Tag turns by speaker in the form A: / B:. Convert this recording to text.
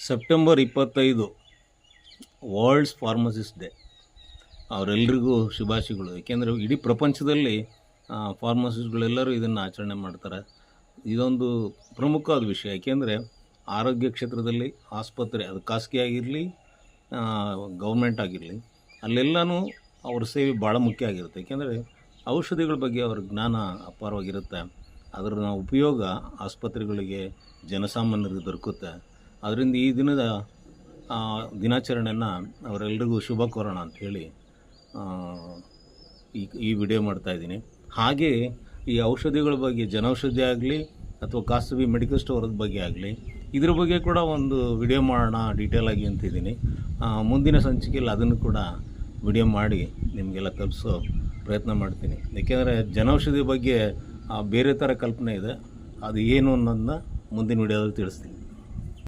A: September 25 world's pharmacist day. ಅವರೆಲ್ಲರಿಗೂ ಶುಭಾಶಯಗಳು. ಏಕೆಂದರೆ ಇಡೀ ಪ್ರಪಂಚದಲ್ಲಿ ಫಾರ್ಮಸಿಸ್ಟ್ಗಳೆಲ್ಲರೂ ಇದನ್ನು ಆಚರಣೆ ಮಾಡ್ತಾರೆ. ಇದೊಂದು ಪ್ರಮುಖವಾದ ವಿಷಯ. ಏಕೆಂದರೆ ಆರೋಗ್ಯ ಕ್ಷೇತ್ರದಲ್ಲಿ ಆಸ್ಪತ್ರೆ, ಅದು ಖಾಸಗಿ ಆಗಿರಲಿ ಗೌರ್ಮೆಂಟ್ ಆಗಿರಲಿ, ಅಲ್ಲೆಲ್ಲನೂ ಅವ್ರ ಸೇವೆ ಭಾಳ ಮುಖ್ಯ ಆಗಿರುತ್ತೆ. ಏಕೆಂದರೆ ಔಷಧಿಗಳ ಬಗ್ಗೆ ಅವ್ರ ಜ್ಞಾನ ಅಪಾರವಾಗಿರುತ್ತೆ. ಅದರ ಉಪಯೋಗ ಆಸ್ಪತ್ರೆಗಳಿಗೆ, ಜನಸಾಮಾನ್ಯರಿಗೆ ದೊರಕುತ್ತೆ. ಅದರಿಂದ ಈ ದಿನದ ದಿನಾಚರಣೆಯನ್ನು ಅವರೆಲ್ಲರಿಗೂ ಶುಭ ಕೋರೋಣ ಅಂಥೇಳಿ ಈ ವಿಡಿಯೋ ಮಾಡ್ತಾಯಿದ್ದೀನಿ. ಹಾಗೆ ಈ ಔಷಧಿಗಳ ಬಗ್ಗೆ, ಜನೌಷಧಿ ಆಗಲಿ ಅಥವಾ ಖಾಸಗಿ ಮೆಡಿಕಲ್ ಸ್ಟೋರದ ಬಗ್ಗೆ ಆಗಲಿ, ಇದ್ರ ಬಗ್ಗೆ ಕೂಡ ಒಂದು ವಿಡಿಯೋ ಮಾಡೋಣ ಡೀಟೇಲಾಗಿ ಅಂತಿದ್ದೀನಿ. ಮುಂದಿನ ಸಂಚಿಕೆಯಲ್ಲಿ ಅದನ್ನು ಕೂಡ ವಿಡಿಯೋ ಮಾಡಿ ನಿಮಗೆಲ್ಲ ತಲುಪಿಸೋ ಪ್ರಯತ್ನ ಮಾಡ್ತೀನಿ. ಏಕೆಂದರೆ ಜನೌಷಧಿ ಬಗ್ಗೆ ಬೇರೆ ಥರ ಕಲ್ಪನೆ ಇದೆ. ಅದು ಏನು ಅನ್ನೋದನ್ನ ಮುಂದಿನ ವಿಡಿಯೋದಲ್ಲಿ ತಿಳಿಸ್ತೀನಿ.